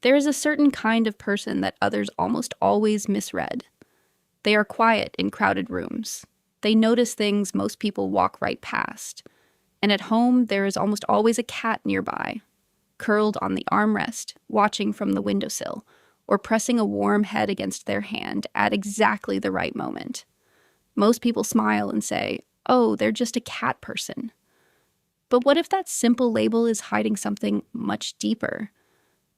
There is a certain kind of person that others almost always misread. They are quiet in crowded rooms. They notice things most people walk right past. And at home, there is almost always a cat nearby, curled on the armrest, watching from the windowsill, or pressing a warm head against their hand at exactly the right moment. Most people smile and say, "Oh, they're just a cat person." But what if that simple label is hiding something much deeper?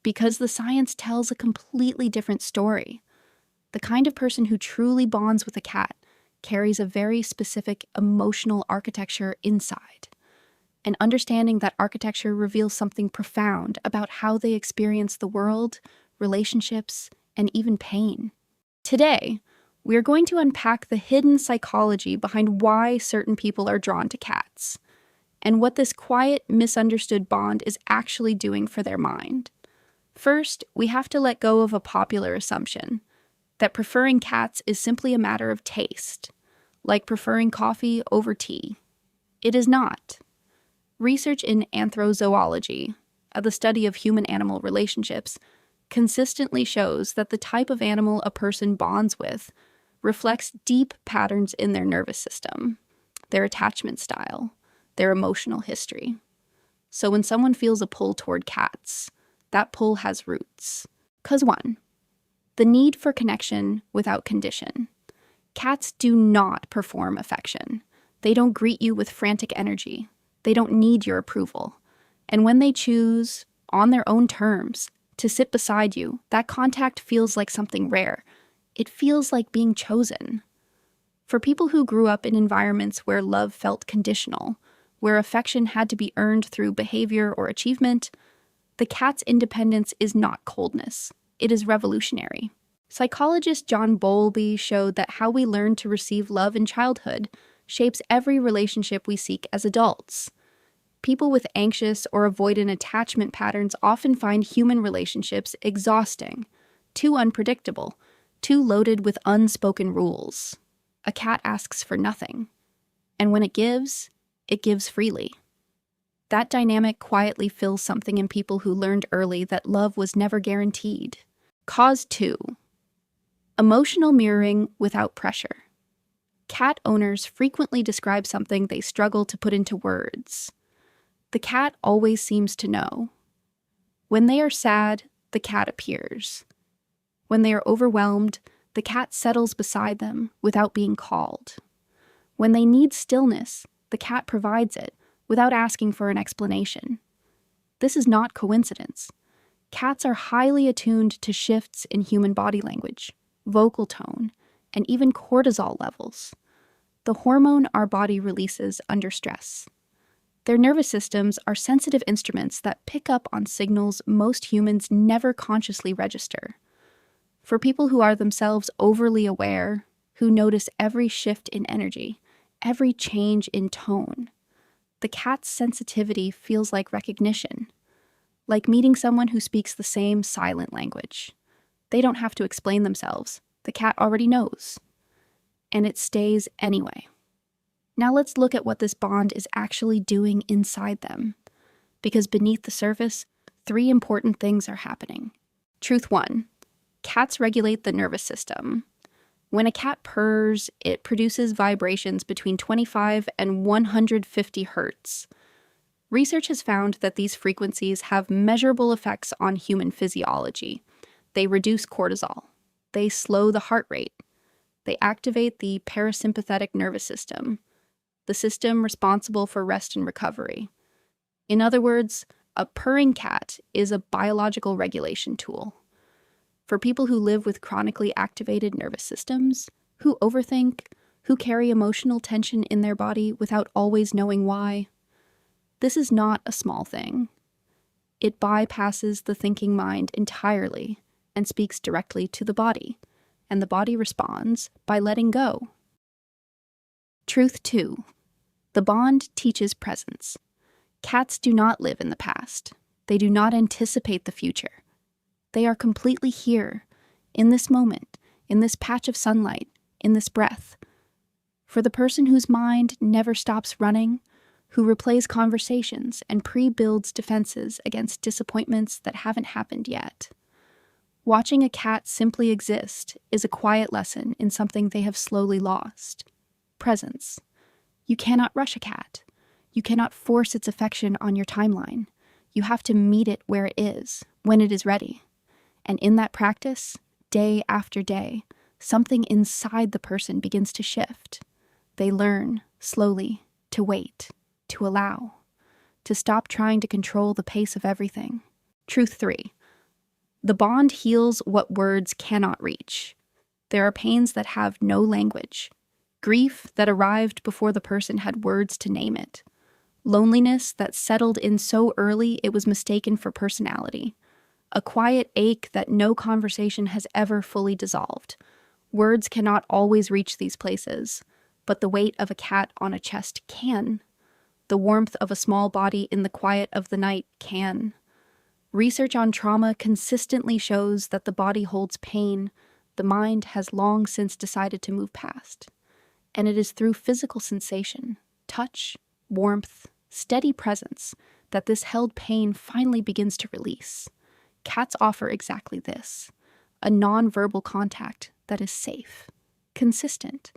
Because the science tells a completely different story. The kind of person who truly bonds with a cat carries a very specific emotional architecture inside. And understanding that architecture reveals something profound about how they experience the world, relationships, and even pain. Today, we are going to unpack the hidden psychology behind why certain people are drawn to cats, and what this quiet, misunderstood bond is actually doing for their mind. First, we have to let go of a popular assumption that preferring cats is simply a matter of taste, like preferring coffee over tea. It is not. Research in anthrozoology, the study of human-animal relationships, consistently shows that the type of animal a person bonds with reflects deep patterns in their nervous system, their attachment style, their emotional history. So when someone feels a pull toward cats, that pull has roots. 'Cause 1, the need for connection without condition. Cats do not perform affection. They don't greet you with frantic energy. They don't need your approval. And when they choose, on their own terms, to sit beside you, that contact feels like something rare. It feels like being chosen. For people who grew up in environments where love felt conditional, where affection had to be earned through behavior or achievement, the cat's independence is not coldness. It is revolutionary. Psychologist John Bowlby showed that how we learn to receive love in childhood shapes every relationship we seek as adults. People with anxious or avoidant attachment patterns often find human relationships exhausting, too unpredictable, too loaded with unspoken rules. A cat asks for nothing, and when it gives freely. That dynamic quietly fills something in people who learned early that love was never guaranteed. Cause 2. Emotional mirroring without pressure. Cat owners frequently describe something they struggle to put into words. The cat always seems to know. When they are sad, the cat appears. When they are overwhelmed, the cat settles beside them without being called. When they need stillness, the cat provides it without asking for an explanation. This is not coincidence. Cats are highly attuned to shifts in human body language, vocal tone, and even cortisol levels, the hormone our body releases under stress. Their nervous systems are sensitive instruments that pick up on signals most humans never consciously register. For people who are themselves overly aware, who notice every shift in energy, every change in tone, the cat's sensitivity feels like recognition, like meeting someone who speaks the same silent language. They don't have to explain themselves. The cat already knows. And it stays anyway. Now let's look at what this bond is actually doing inside them. Because beneath the surface, 3 important things are happening. Truth 1. Cats regulate the nervous system. When a cat purrs, it produces vibrations between 25 and 150 hertz. Research has found that these frequencies have measurable effects on human physiology. They reduce cortisol. They slow the heart rate. They activate the parasympathetic nervous system, the system responsible for rest and recovery. In other words, a purring cat is a biological regulation tool. For people who live with chronically activated nervous systems, who overthink, who carry emotional tension in their body without always knowing why, this is not a small thing. It bypasses the thinking mind entirely and speaks directly to the body, and the body responds by letting go. Truth 2. The bond teaches presence. Cats do not live in the past. They do not anticipate the future. They are completely here, in this moment, in this patch of sunlight, in this breath. For the person whose mind never stops running, who replays conversations and pre-builds defenses against disappointments that haven't happened yet, Watching a cat simply exist is a quiet lesson in something they have slowly lost: presence. You cannot rush a cat. You cannot force its affection on your timeline. You have to meet it where it is, when it is ready. And in that practice, day after day, something inside the person begins to shift. They learn, slowly, to wait, to allow, to stop trying to control the pace of everything. Truth 3. The bond heals what words cannot reach. There are pains that have no language. Grief that arrived before the person had words to name it. Loneliness that settled in so early it was mistaken for personality. A quiet ache that no conversation has ever fully dissolved. Words cannot always reach these places, but the weight of a cat on a chest can. The warmth of a small body in the quiet of the night can. Research on trauma consistently shows that the body holds pain the mind has long since decided to move past. And it is through physical sensation, touch, warmth, steady presence, that this held pain finally begins to release. Cats offer exactly this: a non-verbal contact that is safe, consistent,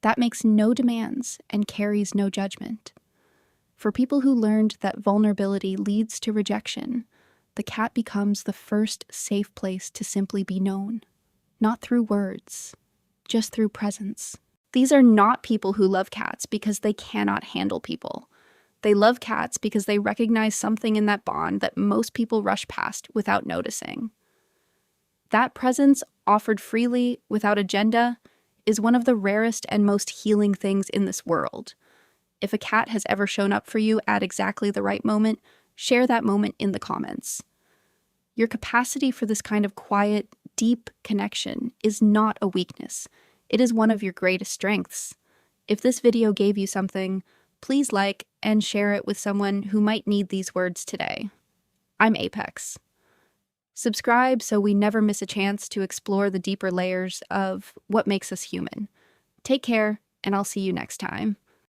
that makes no demands and carries no judgment. For people who learned that vulnerability leads to rejection, the cat becomes the first safe place to simply be known. Not through words, just through presence. These are not people who love cats because they cannot handle people. They love cats because they recognize something in that bond that most people rush past without noticing. That presence, offered freely, without agenda, is one of the rarest and most healing things in this world. If a cat has ever shown up for you at exactly the right moment, share that moment in the comments. Your capacity for this kind of quiet, deep connection is not a weakness. It is one of your greatest strengths. If this video gave you something, please like and share it with someone who might need these words today. I'm Apex. Subscribe so we never miss a chance to explore the deeper layers of what makes us human. Take care, and I'll see you next time.